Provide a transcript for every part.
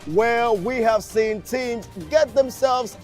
where we have seen teams get themselves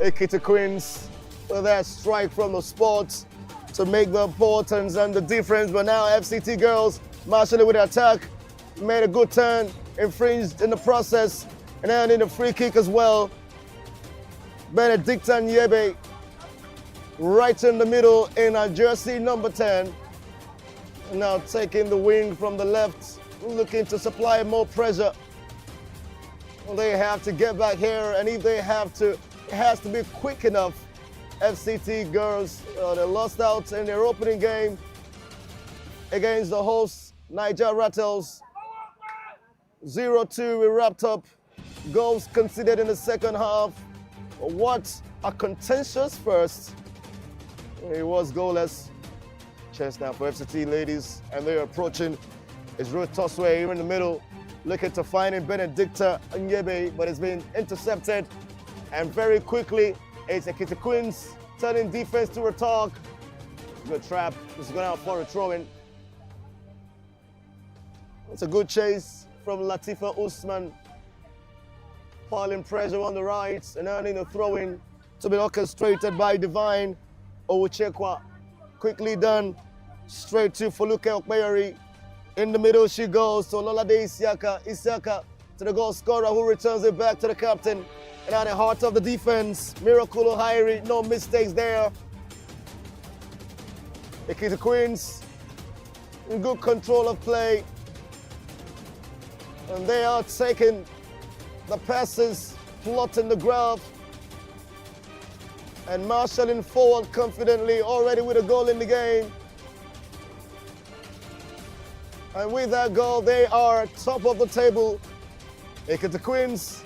Ekiti Queens with that strike from the spot to make the importance and the difference. But now FCT girls marshalling with the attack, made a good turn, infringed in the process, and then in the free kick as well. Benedicta Nyebe right in the middle in our jersey number 10. Now taking the wing from the left, looking to supply more pressure. They have to get back here, and if they have to, it has to be quick enough. FCT girls, they lost out in their opening game against the hosts, Niger Rattles. 0-2, we wrapped up. Goals conceded in the second half. What a contentious first. It was goalless. Chance now for FCT ladies, and they're approaching. It's Ruth Tosway here in the middle, looking to find in Benedicta Nyebe, but it's been intercepted. And very quickly, it's Ekiti Queens turning defense to attack. Good trap. It's going out for a throw-in. It's a good chase from Latifa Usman. Piling pressure on the right and earning a throw-in to be orchestrated by Divine Owuchekwa. Quickly done. Straight to Foluke Okpeyori. In the middle she goes to Ololade Isiaka. Isiaka to the goal scorer who returns it back to the captain. And at the heart of the defense, Miracle Ohairi, no mistakes there. Ekiti Queens in good control of play. And they are taking the passes, plotting the graph, and marshalling forward confidently, already with a goal in the game. And with that goal, they are top of the table. Ekiti Queens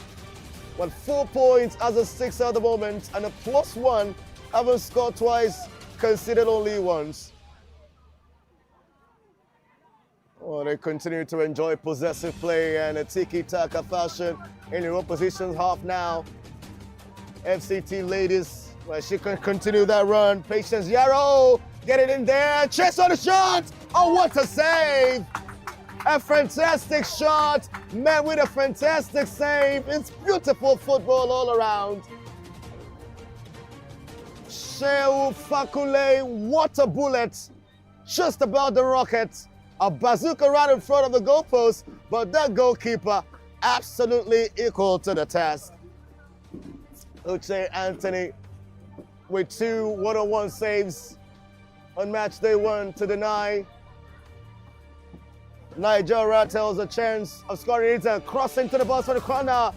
with 4 points as a 6 at the moment, and a +1, haven't scored twice, conceded only once. Oh, they continue to enjoy possessive play and a tiki-taka fashion in their opposition's half now. FCT ladies, well, she can continue that run. Patience Yarrow, get it in there, chest on the shot! Oh, what a save! A fantastic shot, met with a fantastic save. It's beautiful football all around. Shehu Fakule, what a bullet. Just about the rocket. A bazooka right in front of the goalpost, but that goalkeeper absolutely equal to the task. Uche Anthony with 2 one-on-one saves on match day 1 to deny Niger Rattles a chance of scoring it and crossing to the box for the corner.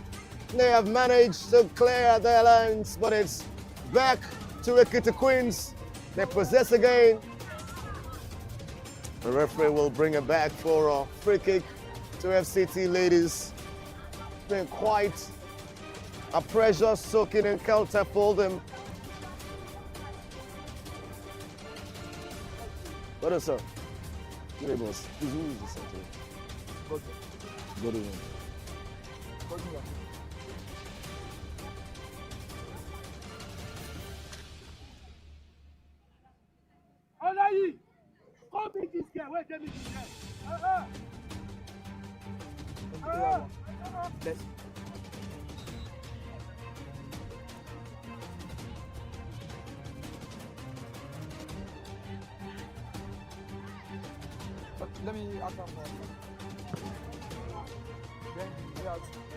They have managed to clear their lines, but it's back to Ekiti Queens. They possess again. The referee will bring it back for a free kick to FCT ladies. It's been quite a pressure-soaking encounter for them. What is it? Lagos. Good. Olayi, come meet this guy. Wait, tell me this guy. Let me ask them.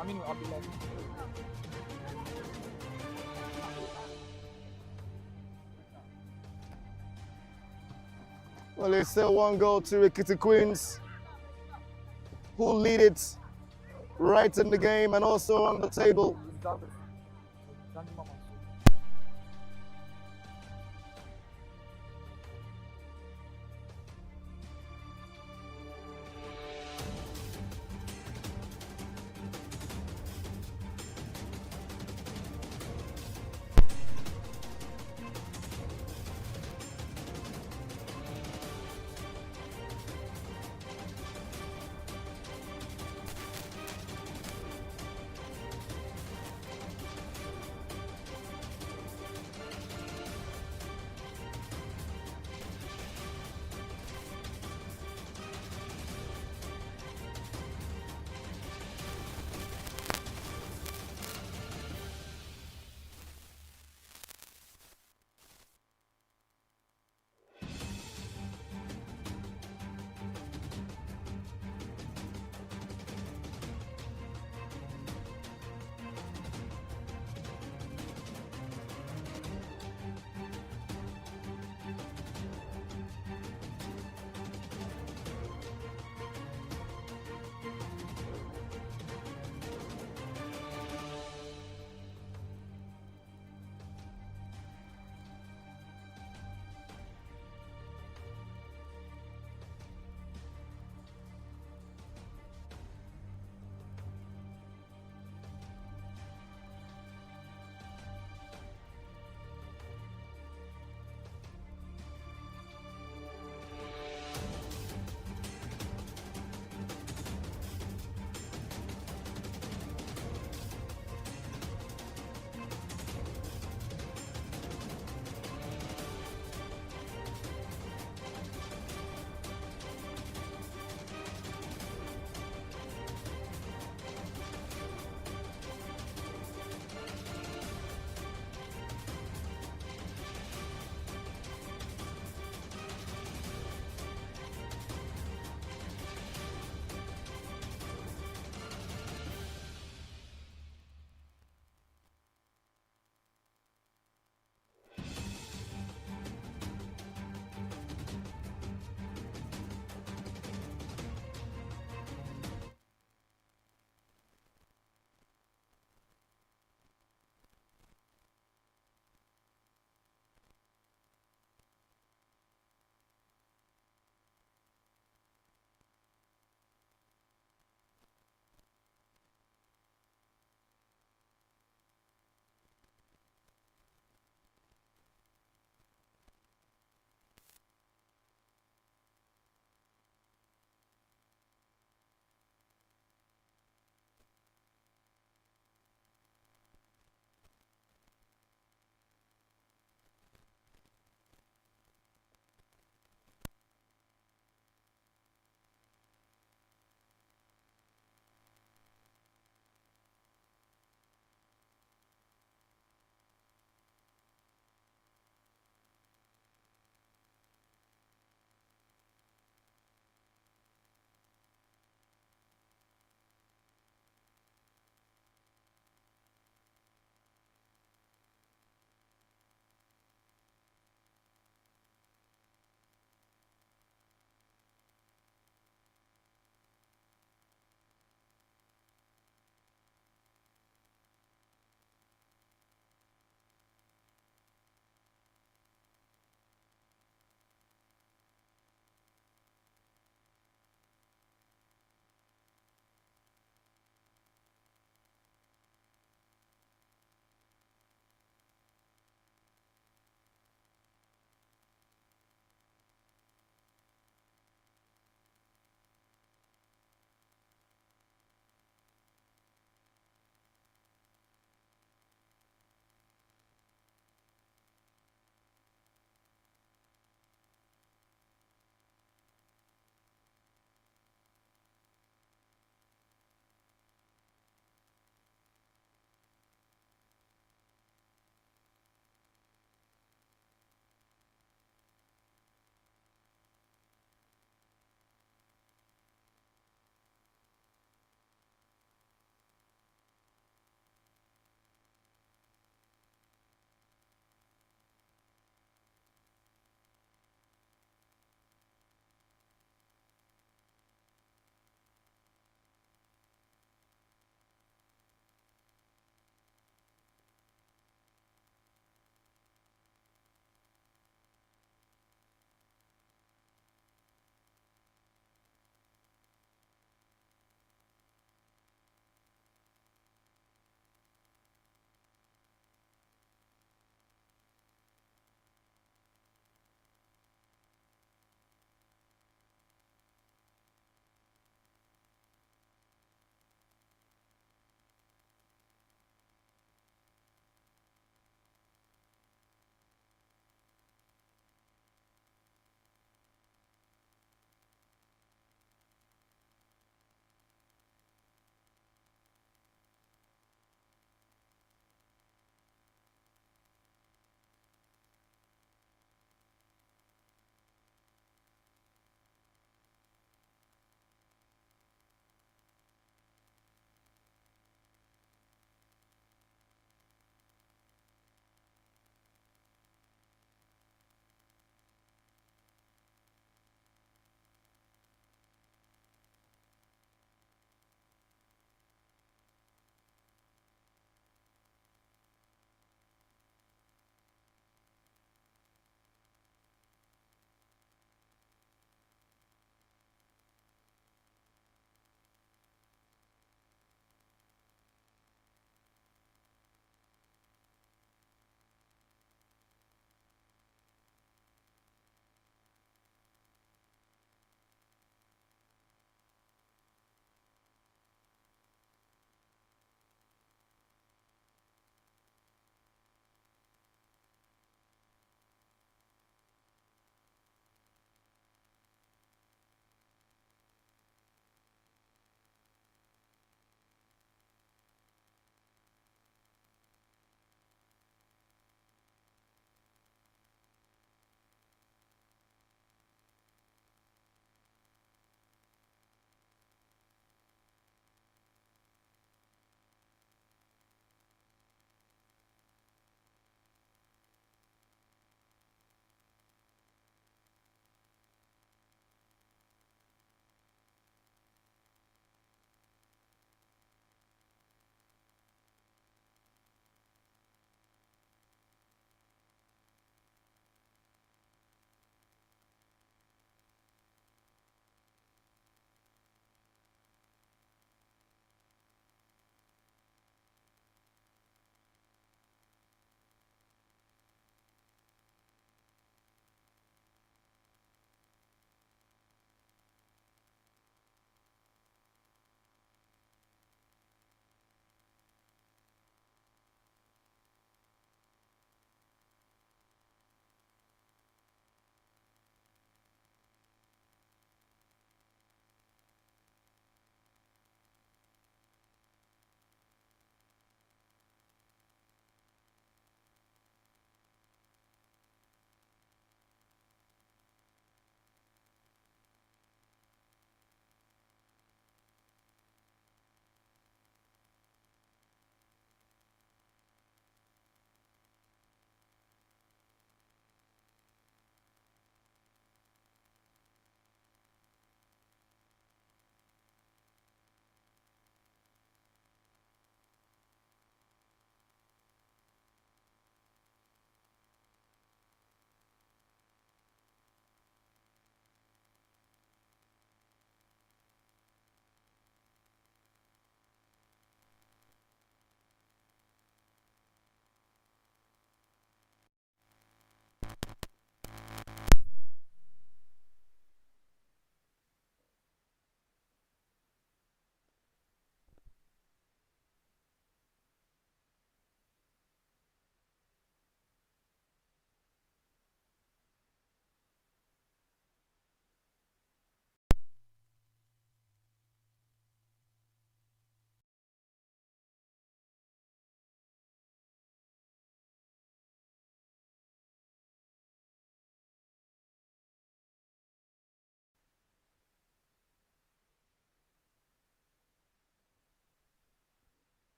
I mean, I'll be like. Well, it's still 1 goal to Ekiti Queens, who lead it right in the game and also on the table.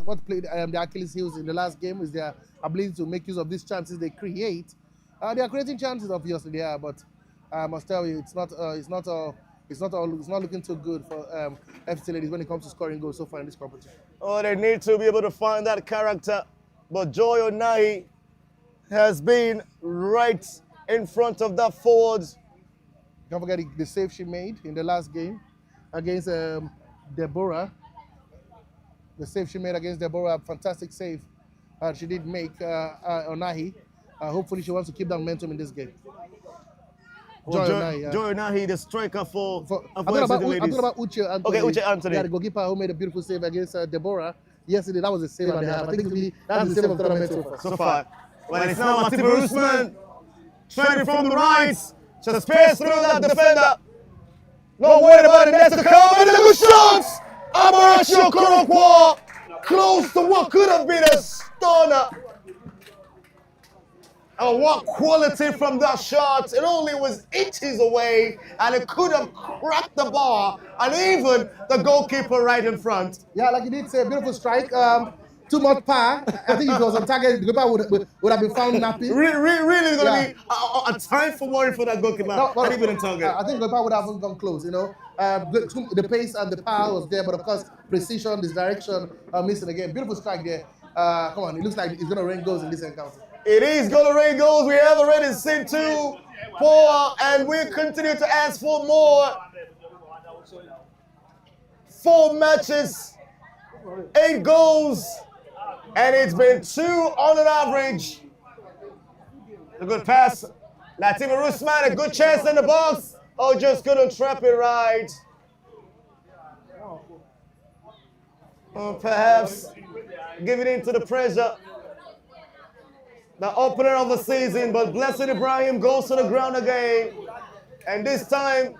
what played the Achilles heels in the last game is their ability to make use of these chances they create. They are creating chances, obviously they are, but I must tell you, it's not looking too good for FCT ladies when it comes to scoring goals so far in this competition. Oh, they need to be able to find that character, but Joy Onahi has been right in front of that forward. Don't forget the save she made in the last game against Deborah. The save she made against Deborah, fantastic save she did make Onahi. Hopefully she wants to keep that momentum in this game. Well, Joy Onahi. Joy Onahi, the striker for I'm talking about Uche Anthony. Okay, Uche Anthony. Yeah, the goalkeeper who made a beautiful save against Deborah. Yesterday, that was a save and a half. I think that's the save of the tournament so far. Well, it's now Matiba Usman, training from the right, just pierce through that defender. Not worried about the next to come, and look at shots! Amarachi Okorokwo, close to what could have been a stunner. And what quality from that shot. It only was inches away, and it could have cracked the bar, and even the goalkeeper right in front. Yeah, like you did say, beautiful strike. Too much power. I think if it was on target, the goalkeeper would have been found nappy. Really going to be a time for worry for that goalkeeper. Not even on target. I think the goalkeeper would have gone close, you know. The pace and the power was there, but of course, precision, this direction, missing again. Beautiful strike there. Come on, it looks like it's going to rain goals in this encounter. It is going to rain goals. We have already seen 2, 4, and we continue to ask for more. 4 matches, 8 goals, and it's been 2 on an average. A good pass. Latimer Usman, a good chance in the box. Oh, just couldn't trap it right. Perhaps giving in to the pressure. The opener of the season, but Blessed Ibrahim goes to the ground again. And this time,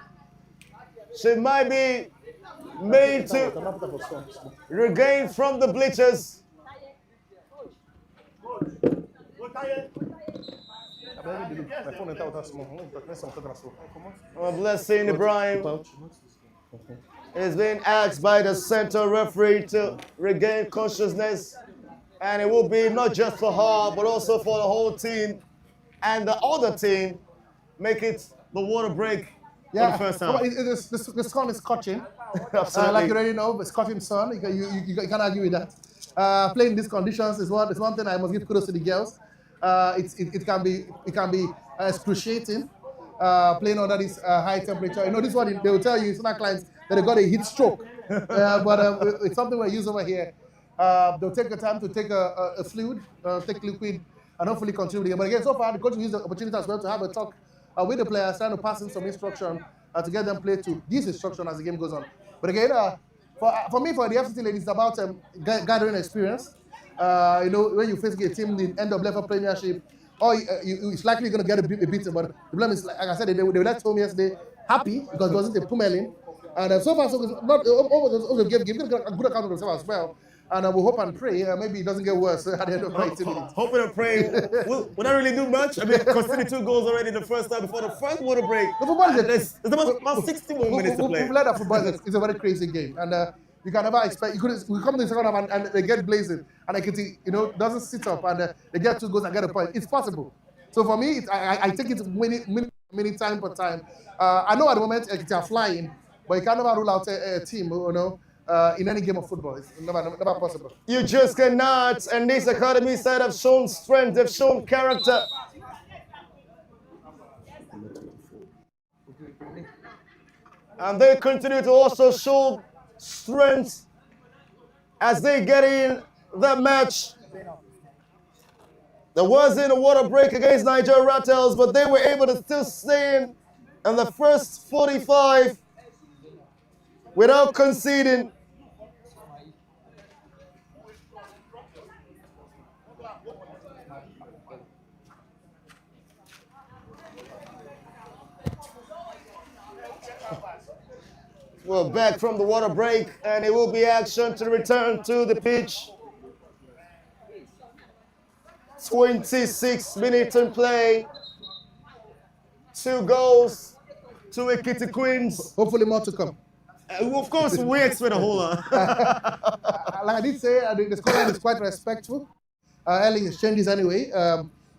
she might be made to regain from the bleachers. Blessed Ibrahim is being asked by the center referee to regain consciousness. And it will be not just for her, but also for the whole team and the other team. Make it the water break for the first time. The sun is scorching. Absolutely. Like you already know, the scorching sun, you can't argue with that. Playing in these conditions is one thing I must give kudos to the girls. It can be excruciating playing under this high temperature. You know, this one they will tell you, some clients, that they got a heat stroke. But it's something we use over here. They'll take the time to take a fluid, take liquid, and hopefully continue the game. But again, so far, the coach will use the opportunity as well to have a talk with the players, trying to pass in some instruction to get them play to this instruction as the game goes on. But again, for me, for the FCT ladies, it's about gathering experience. You know, when you face a team in the end of level premiership, it's likely going to get a bit beaten. But the problem is, like I said, they left home yesterday happy because it wasn't a pummeling. And so far, so good. Also give a good account of themselves as well. And we hope and pray maybe it doesn't get worse at the end of 90 minutes. Hoping and praying. Will not really do much. I mean, conceding 2 goals already the first time before the first water break. The football is about 61 minutes to play. We've learned that football is a very crazy game. And you can never expect, we come to the second half and they get blazing. And Ekiti, you know, doesn't sit up and they get 2 goals and get a point. It's possible. So for me, I take it winning time per time. I know at the moment Ekiti are flying, but you can never rule out a team, you know. In any game of football. It's never possible. You just cannot, and this academy side have shown strength, they've shown character. And they continue to also show strength as they get in that match. There wasn't a water break against Nigeria Rattles, but they were able to still stay in the first 45 without conceding. We're back from the water break, and it will be action to return to the pitch. 26 minutes in play. 2 goals to Ekiti Queens. Hopefully more to come. Of course, we expect a whole lot. like I did say, the scoreline is quite respectful. Early exchanges anyway.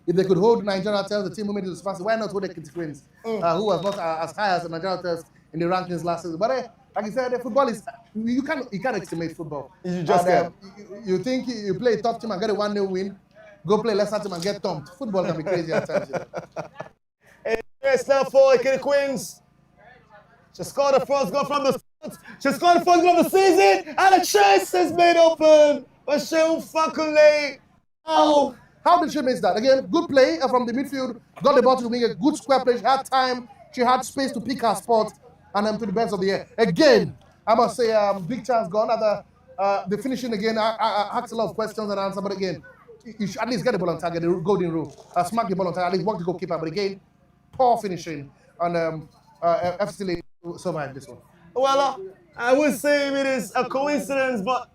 If they could hold Nigeria Hotels, the team who made it to Spurs, why not hold Ekiti Queens, who was not as high as the Nigeria Hotels in the rankings last season? But like you said, the football is you can't estimate football. You just can't. You think you play a top team and get a 1-0 win, go play lesser team and get thumped. Football can be crazy at times. It's now for Ekiti Queens. She scored the first goal from the season, and the chase is made open for Shehu Fakule. Oh. How did she miss that? Again, good play from the midfield. Got the ball to make a good square play. She had time. She had space to pick her spot and to the best of the air. Again, I must say, big chance gone. The finishing again, I asked a lot of questions and answers, but again, you should at least get the ball on target, the golden rule. Smack the ball on target, at least walk the goalkeeper. But again, poor finishing. And FC survived this one. Well, I would say it is a coincidence, but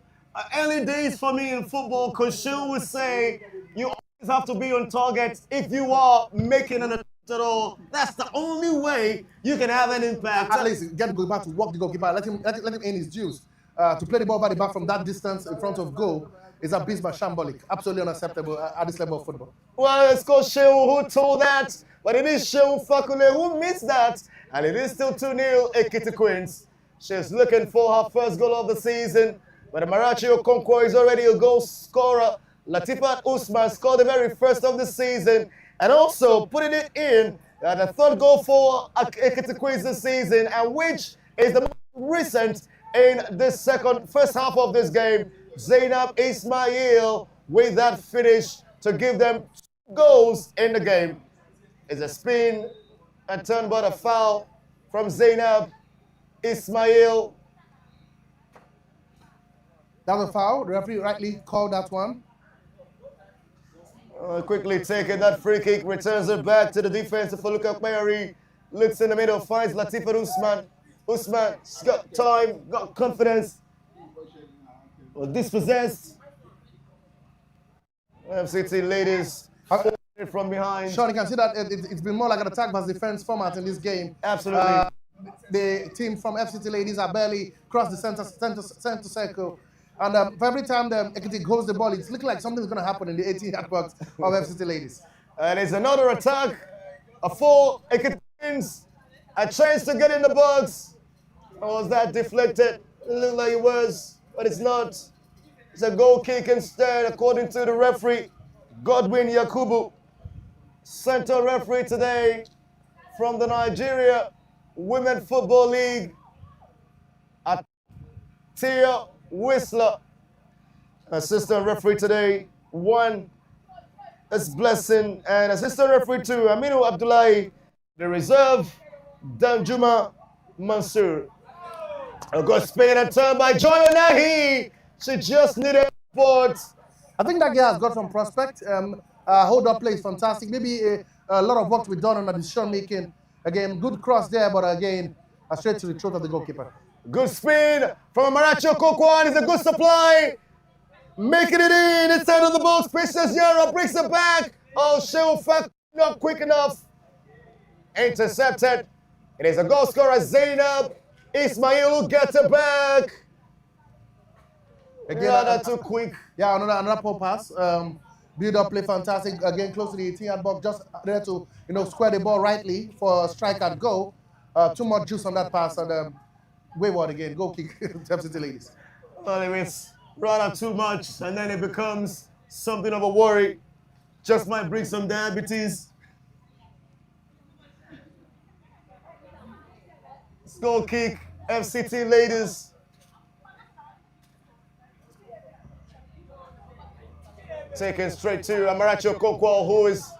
early days for me in football, Coach Shehu would say you always have to be on target if you are making an attempt at all. That's the only way you can have an impact. At least get the goalkeeper to walk the goalkeeper, let him earn his dues. To play the ball by the back from that distance in front of goal is abysmal, shambolic, absolutely unacceptable at this level of football. Well, it's Coach Shehu who told that, but it is Shehu Fakule who missed that, and it is still 2-0 Ekiti Queens. She's looking for her first goal of the season, but Amarachi Okonkwo is already a goal scorer. Latifat Usman scored the very first of the season, and also putting it in the third goal for Ekiti Queens this season, and which is the most recent in this first half of this game. Zainab Ismail with that finish to give them 2 goals in the game. It's a spin and turn, but a foul from Zainab Ismail. That was a foul. The referee rightly called that one. Quickly taking that free kick, returns it back to the defense for Luka Mayari. Looks in the middle, finds Latifat Usman. Usman's got time, got confidence. Well, dispossessed. FCT ladies from behind. Sean, you can see that it's been more like an attack versus defense format in this game. Absolutely. The team from FCT ladies are barely crossed the center circle. And for every time the Ekiti holds the ball, it's looking like something's going to happen in the 18-yard box of FCT ladies. And it's another attack. A full Ekiti Queens. A chance to get in the box. Or was that deflected? It looked like it was, but it's not. It's a goal kick instead, according to the referee, Godwin Yakubu. Center referee today from the Nigeria Women Football League. Atia Whistler. Assistant referee today, one is Blessing, and assistant referee two, Aminu Abdullahi. The reserve, Danjuma Mansour. A good spin and turn by Joy Onahi. She just needed support. I think that girl has got some prospect. Hold up play is fantastic. Maybe a lot of work to be done on the decision making. Again, good cross there, but again, straight to the throat of the goalkeeper. Good spin from Amarachi Okonkwo. It's a good supply. Making it in inside of the box. Princess Yara brings it back. Oh, Shehu Fakule not quick enough. Intercepted. It is a goal scorer, Zainab Ismail, who gets it back. Again, that's too quick. Yeah, another poor pass. Build up play, fantastic. Again, close to the 18-yard box, just there to square the ball rightly for a strike and goal. Too much juice on that pass, and wayward again. Goal kick to FCT ladies. Well, it's rather too much, and then it becomes something of a worry. Just might bring some diabetes. Goal kick, FCT ladies. Taken straight to Amarachi Okonkwo, who is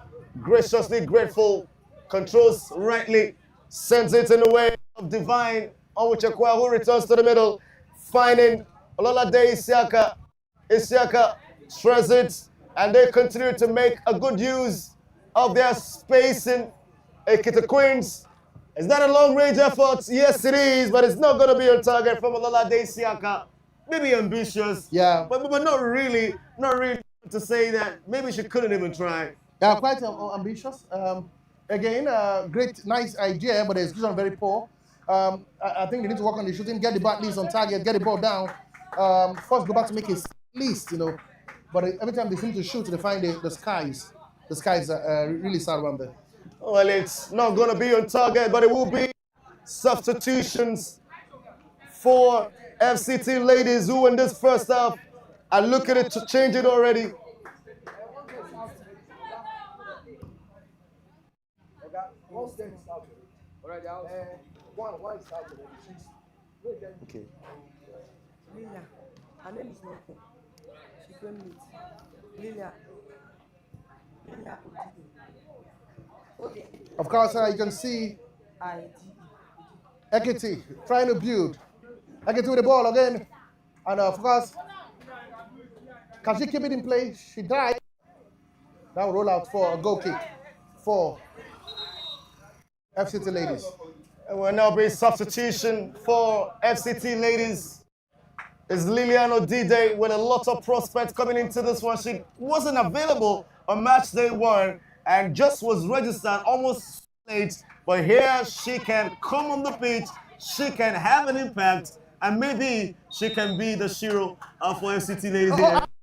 graciously grateful, controls rightly, sends it in the way of Divine Onwuchekwa, who returns to the middle, finding Ololade Isiaka. Isiaka shreds it, and they continue to make a good use of their spacing. Ekiti Queens. It's not a long-range effort. Yes, it is, but it's not going to be on target from Ololade Isiaka. Maybe ambitious, yeah, but not really to say that maybe she couldn't even try. Yeah, quite ambitious. Again, great, nice idea, but the execution very poor. I think they need to work on the shooting, get the bat leads on target, get the ball down. first go back to make his list, but every time they seem to shoot, they find the skies. The skies are really sad one there. Well, it's not going to be on target, but it will be substitutions for FCT ladies who in this first half are looking to change it already. Okay. Lilia, her name is not there. She came late. Lilia. Lilia. Okay. Of course, you can see Ekiti trying to build. Ekiti with the ball again. And of course, can she keep it in play? She died. Now roll out for a goal kick for FCT ladies. And will now be substitution for FCT ladies. Is Liliano Dide with a lot of prospects coming into this one. She wasn't available on match day 1 and just was registered almost late. But here she can come on the pitch, she can have an impact, and maybe she can be the Shero for FCT ladies.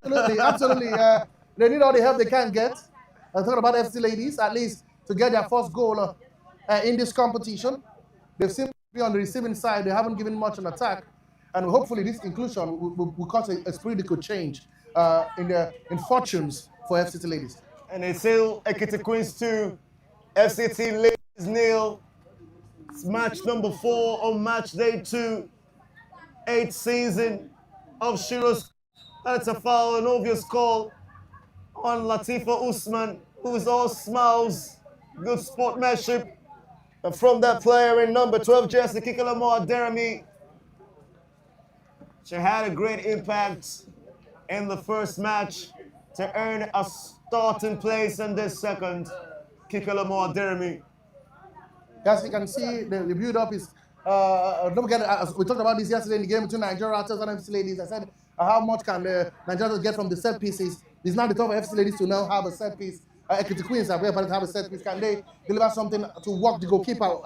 Absolutely, absolutely. They need all the help they can get. I'm talking about FCT ladies, at least to get their first goal in this competition. They seem to be on the receiving side. They haven't given much an attack. And hopefully this inclusion will cause a spiritual change in fortunes for FCT ladies. And it's still Ekiti Queens 2, FCT ladies 0. It's match number 4 on match day 2, 8th season of Sheros. That's a foul, an obvious call on Latifa Usman, who is all smiles, good sportsmanship. And from that player in number 12 jersey, Kikalamo Aderami, she had a great impact in the first match to earn a starting place in this second. Kikalamo Aderami. As you can see, the build-up is, don't forget, we talked about this yesterday in the game between Nigeria Raptors and FC Ladies. I said, how much can the Nigerians get from the set pieces? It's now the time for FC Ladies to now have a set piece. Ekiti Queens are very to have a set piece. Can they deliver something to work the goalkeeper,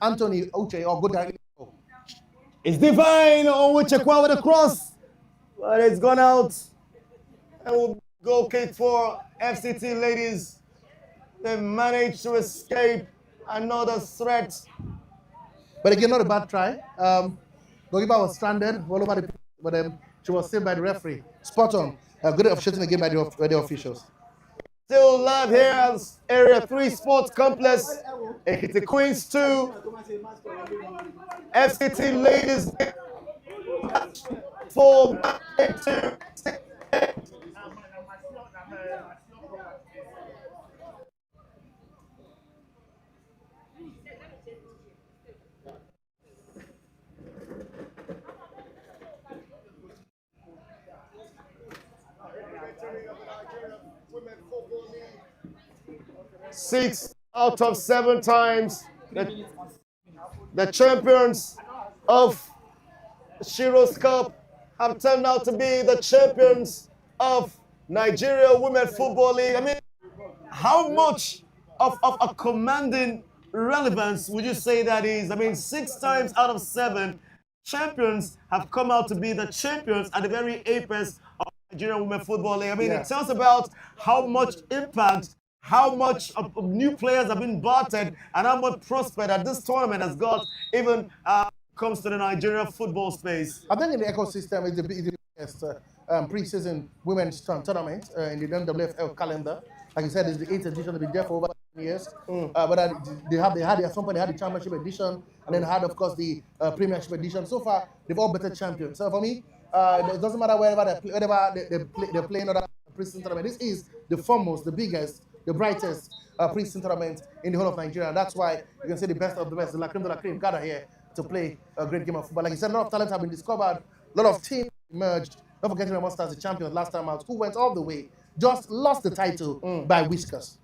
Anthony Uche, or go directly? It's divine on which Ekwa with a cross, but it's gone out. And we'll go kick for FCT ladies. They managed to escape another threat. But again, not a bad try. Goalkeeper was stranded all over the pitch, but she was saved by the referee. Spot on. Good officiating again by the officials. Still live here at Area 3 Sports Complex. Ekiti Queens 2. FCT ladies 4 2. Six out of 7 times the champions of SHEROESCUP have turned out to be the champions of Nigeria Women Football League. I mean, how much of a commanding relevance would you say that is? I mean, 6 times out of 7 champions have come out to be the champions at the very apex of Nigeria Women Football League. I mean, It tells about how much impact, how much of new players have been bartered, and how much prospect that this tournament has got, even comes to the Nigeria football space. I think in the ecosystem is the biggest pre-season women's tournament in the WFL calendar. Like you said, it's the 8th edition. They've been there for over 10 years. But at some point they had the championship edition, and then had, of course, the premiership edition. So far, they've all better champions. So for me, it doesn't matter wherever they play another pre-season tournament. This is the foremost, the biggest, the brightest pre-season tournament in the whole of Nigeria. And that's why you can say the best of the best, the La Creme de la Creme, gather here to play a great game of football. Like you said, a lot of talent have been discovered, a lot of teams emerged. Don't forget Remo Stars, the champions last time out, who went all the way, just lost the title by whiskers.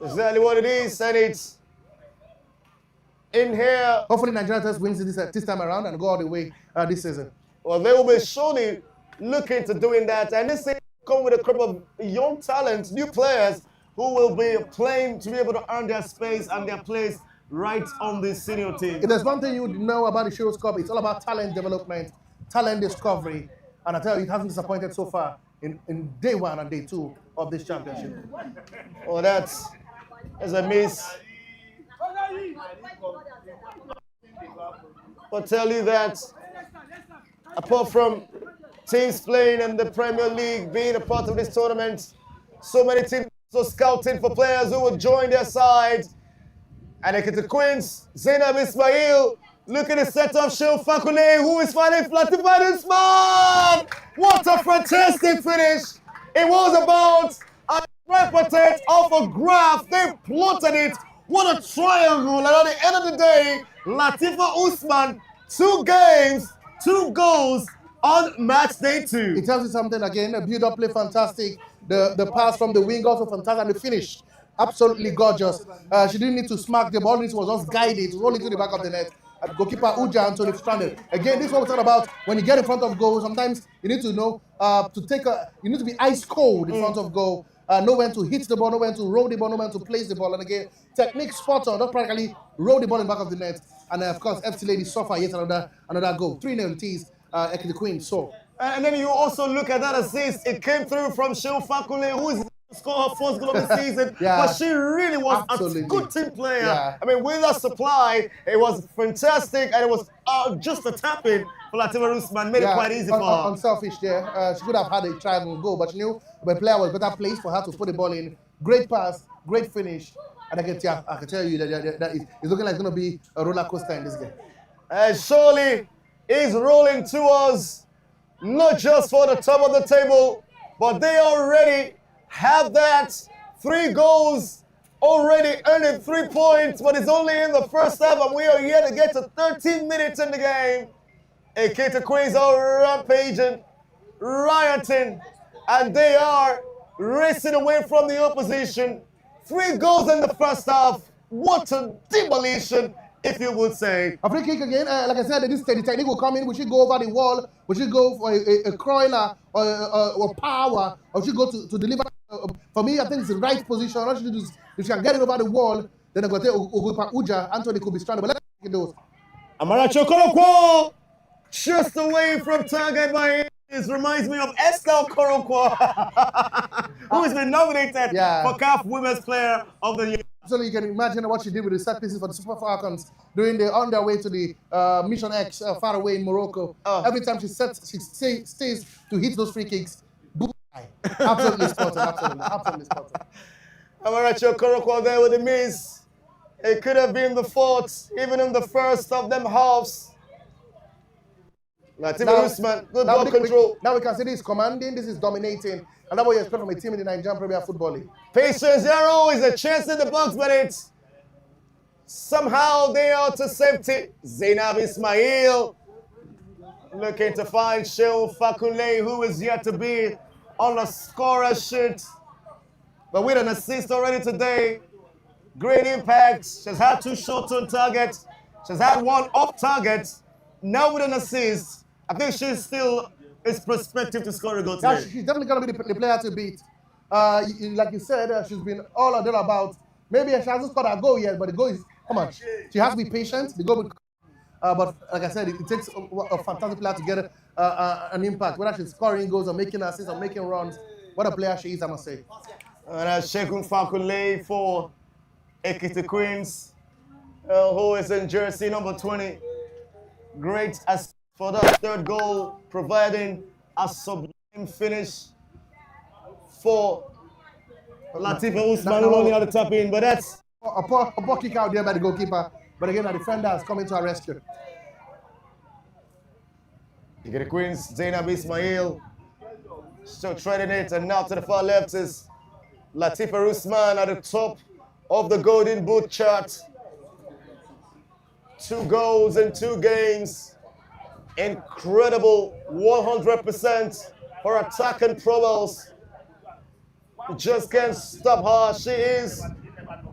Exactly what it is, and it's in here. Hopefully Nigeria wins this time around and go all the way this season. Well, they will be surely looking to doing that, and this thing come with a crop of young talents, new players who will be playing to be able to earn their space and their place right on the senior team. If there's one thing you would know about the SHEROESCUP, it's all about talent development, talent discovery. And I tell you, it hasn't disappointed so far in day 1 and day 2 of this championship. Oh, that's a miss. I'll tell you that apart from teams playing in the Premier League, being a part of this tournament, so many teams are scouting for players who will join their side. And Ekiti Queens, Zainab Ismail, look at the setup, Sheo Fakune, who is fighting Latifah Usman! What a fantastic finish! It was about a repetate off a graph. They plotted it. What a triangle. And at the end of the day, Latifah Usman, 2 games, 2 goals on match day 2. It tells you something again. The build-up play fantastic. The pass from the wing also fantastic. And the finish, absolutely gorgeous. She didn't need to smack the ball. It was just guided, roll it to the back of the net. Goalkeeper Uja Anthony stranded. Again, this is what we're talking about. When you get in front of goal, sometimes you need to know you need to be ice cold in front of goal. Know when to hit the ball, know when to roll the ball, know when to place the ball. And again, technique spot on, just practically roll the ball in the back of the net. And of course, FC Ladies suffer yet another goal. 3-0 tees, Ekiti Queens. So. And then you also look at that assist. It came through from Sheo Fakule, who is scored her first goal of the season. But she really was a good team player. Yeah. I mean, with her supply, it was fantastic, and it was just a tap-in for Latifah Usman. Made it quite easy for her. Unselfish there. She could have had a try and goal, but she knew the player was better placed for her to put the ball in. Great pass, great finish. And I can tell you that it's looking like it's going to be a roller coaster in this game. And surely is rolling towards not just for the top of the table, but they already have that 3 goals, already earning 3 points, but it's only in the first half, and we are yet to get to 13 minutes in the game. Ekiti Queens are rampaging, rioting, and they are racing away from the opposition. 3 goals in the first half. What a demolition, if you would say. A free kick again. Like I said, this the technique will come in. We should go over the wall. We should go for a crawler or power. Or we should go to deliver. For me, I think it's the right position. All she do is if she can get it over the wall, then I'm going to take Uja. Anthony could be stranded. But let's look at those. Amarachi Okonkwo, just away from target by him. This reminds me of Esther Okonkwo, who has been nominated for CAF Women's Player of the Year. So you can imagine what she did with the set pieces for the Super Falcons on their way to the Mission X far away in Morocco. Every time she stays to hit those free kicks. Absolutely spot on. Absolutely spot on. Amarachi Okonkwo there with the miss. It could have been the 4th, even in the first of them halves. Latifah Usman, good ball control. Now we can see this is commanding, this is dominating. And that's what you expect from a team in the Nigerian Premier Football League. Patience, there always a chance in the box, but it's somehow they are to safety. Zainab Ismail looking to find Sheo Fakule, who is yet to be on the scorer sheet. But with an assist already today, great impact. She's had 2 shots on target. She's had 1 off target. Now with an assist, I think she's still is prospective to score a goal today. Yeah, she's definitely going to be the player to beat. Like you said, she's been all or about. Maybe she hasn't scored a goal yet, but the goal is, come on. She has to be patient. The goal will but like I said, it takes a fantastic player to get an impact, whether she's scoring goals or making assists or making runs. What a player she is, I must say. And that's Shegun Fakule for Ekiti Queens, who is in jersey number 20. Great assist for the 3rd goal, providing a sublime finish for Latifah Usman, who only had to tap in, but that's a poor kick out there by the goalkeeper. But again, the defender is coming to our rescue. Ekiti Queens, Zainab Ismail, still treading it, and now to the far left is Latifah Usman at the top of the Golden Boot chart. 2 goals in 2 games. Incredible 100% for attacking prowess. You just can't stop her. She is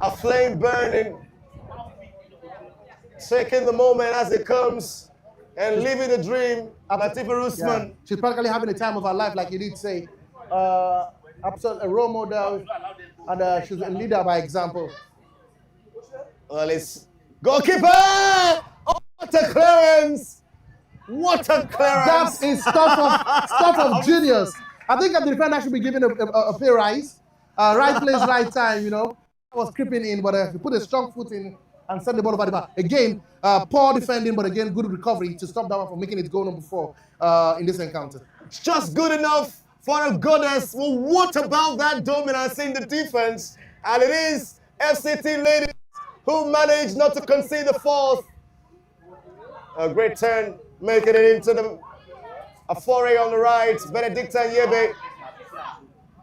a flame burning, taking the moment as it comes and living the dream. Latifah Usman. Yeah. She's practically having the time of her life, like you did say. Absolutely a role model, and she's a leader by example. Well, it's goalkeeper! Oh, what a clearance! What a clearance! That is stuff of genius. I think the defender should be given a pay rise. Right place, right time, you know. I was creeping in, but he put a strong foot in and sent the ball over the bar. Again, poor defending, but again, good recovery to stop that one from making it goal number 4 in this encounter. It's just good enough for a goddess. Well, what about that dominance in the defense? And it is FCT ladies who managed not to concede the 4th. A great turn, making it into a foray on the right. Benedicta Yebe.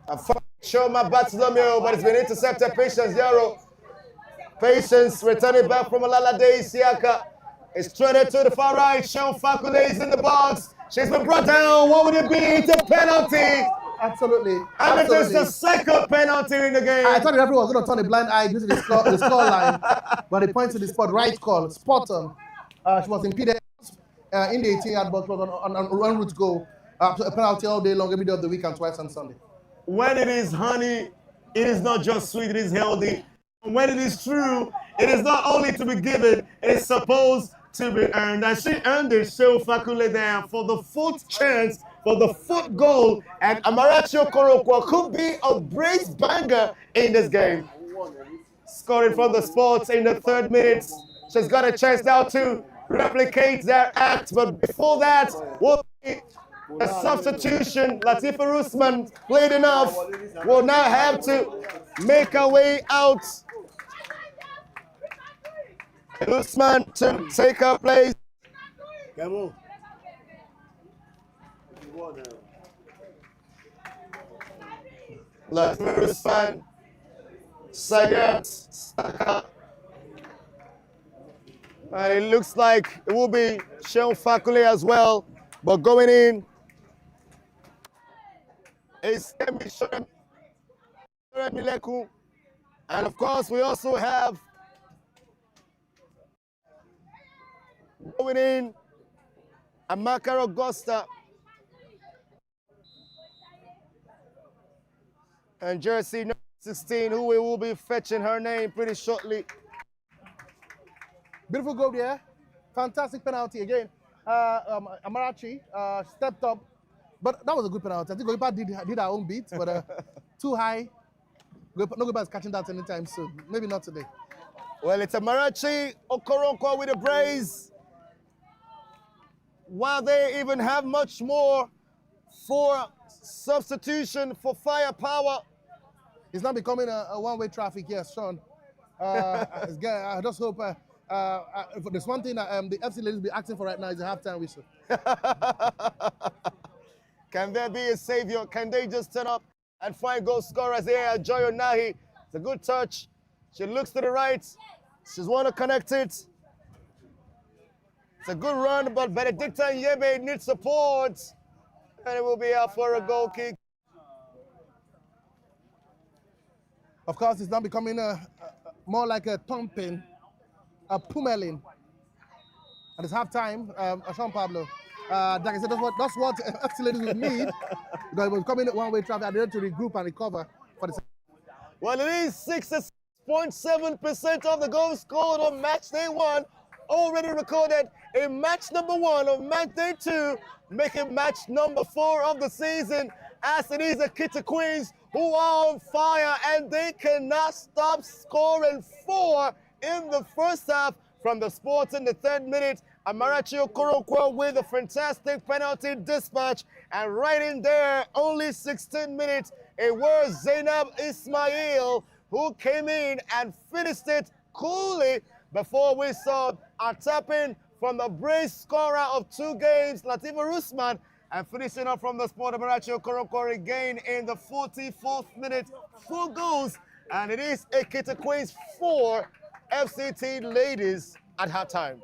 A Shoma Bartolomeo, but it's been intercepted. Patience Yaro. Patience returning back from Olalade Isiaka. It's threaded to the far right. Sean Fakule is in the box. She's been brought down. What would it be? It's a penalty. Absolutely. And it is the second penalty in the game. I thought the referee was going to turn a blind eye due to the score line, but he points to the spot. Right call, spot on. She was impeded in the 18-yard box, was on en route to go. A penalty all day long, every day of the week, and twice on Sunday. When it is honey, it is not just sweet, it is healthy. When it is true, it is not only to be given, it is supposed to be earned. And she earned it, Show Fakule there for the 4th chance, for the 4th goal. And Amarachi Okorokwo could be a brace banger in this game. Scoring from the spot in the 3rd minute. She's got a chance now to replicate that act. But before that, will be a substitution. Latifa Usman played enough. Will now have to make her way out. Usman to take her place. Latifa Usman. Sayat Saka. And it looks like it will be Sheon Fakule as well. But going in is Mileku. And of course, we also have going in Amakara Augusta. And jersey number 16, who we will be fetching her name pretty shortly. Beautiful goal there. Fantastic penalty again. Amarachi stepped up, but that was a good penalty. I think Goipa did our own beat, but too high. No Goipa is catching that anytime soon. Maybe not today. Well, it's Amarachi Okoronkwo with a brace. While they even have much more for substitution for firepower. It's not becoming a one-way traffic, yes, Sean. I just hope there's one thing that the FC ladies will be asking for right now is a halftime whistle. Can there be a savior? Can they just turn up and find goal scorers here? Joyo Nahi, it's a good touch. She looks to the right. She's want to connect it. It's a good run, but Benedicta Yebe needs support. And it will be out for a goal kick. Of course, it's now becoming more like a thumping, a pummeling. And it's halftime, Sean Pablo. Like I said, that's what FC ladies would need. Because it was coming one-way traffic, and they had to regroup and recover for the. Well, it is 66.7% of the goals scored on match day 1 already recorded in match number 1 of match day 2, making match number 4 of the season, as it is the Ekiti Queens who are on fire, and they cannot stop scoring 4 in the first half from the Sports in the 3rd minute. Amarachi Okoronkwo with a fantastic penalty dispatch, and right in there, only 16 minutes, it was Zainab Ismail who came in and finished it coolly before we saw a tap-in from the brace scorer of 2 games, Latifa Usman, and finishing up from the spot, Amarachi Okoronkwo again in the 44th minute, 4 goals, and it is Ekiti Queens 4, FCT ladies at halftime.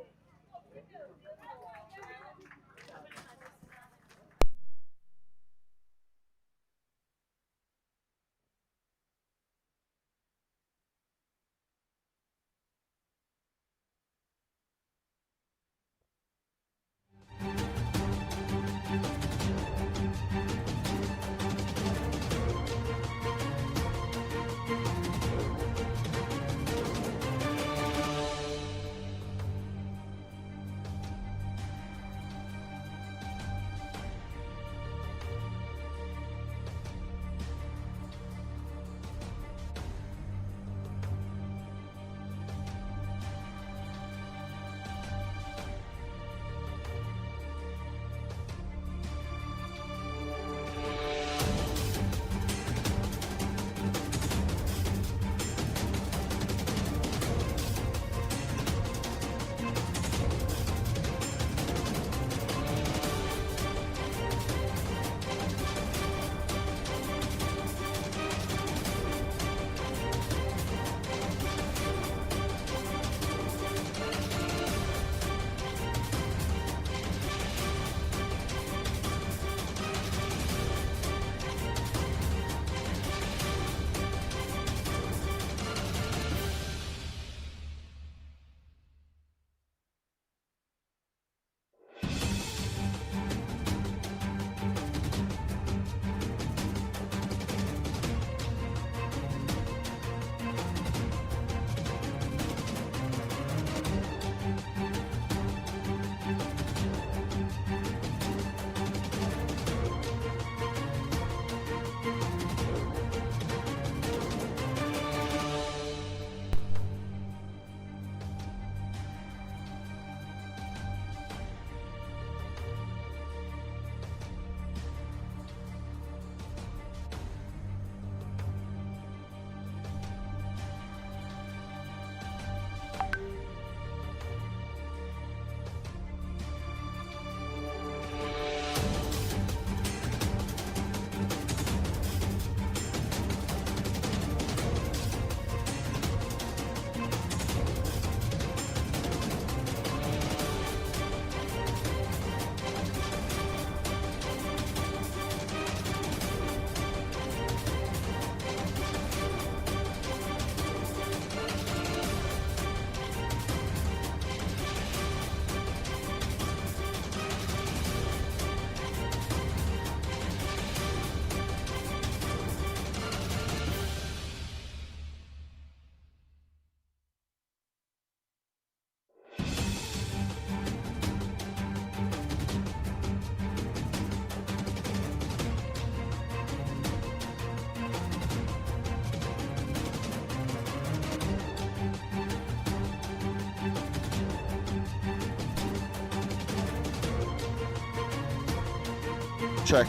check.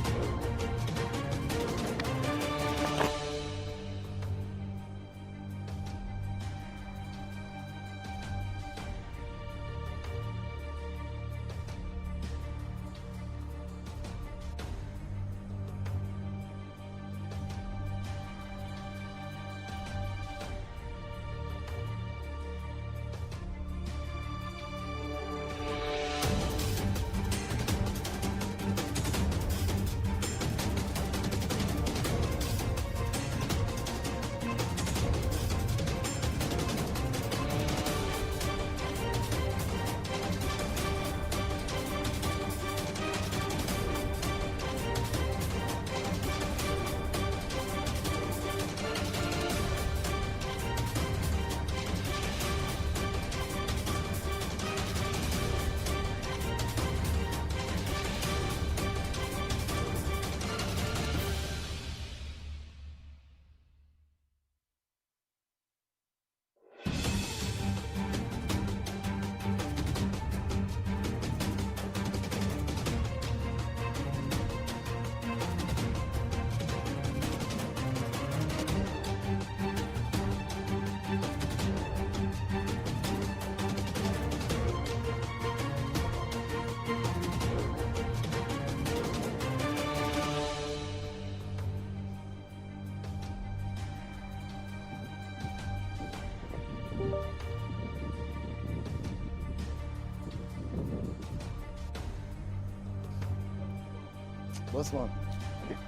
Boss man,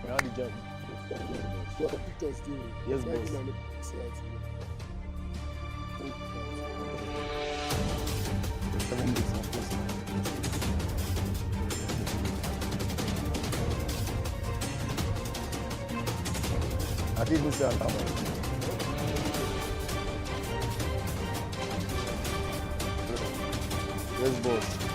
how the job? Yes, boss. 7 days, of course. I didn't say that. Yes, boss.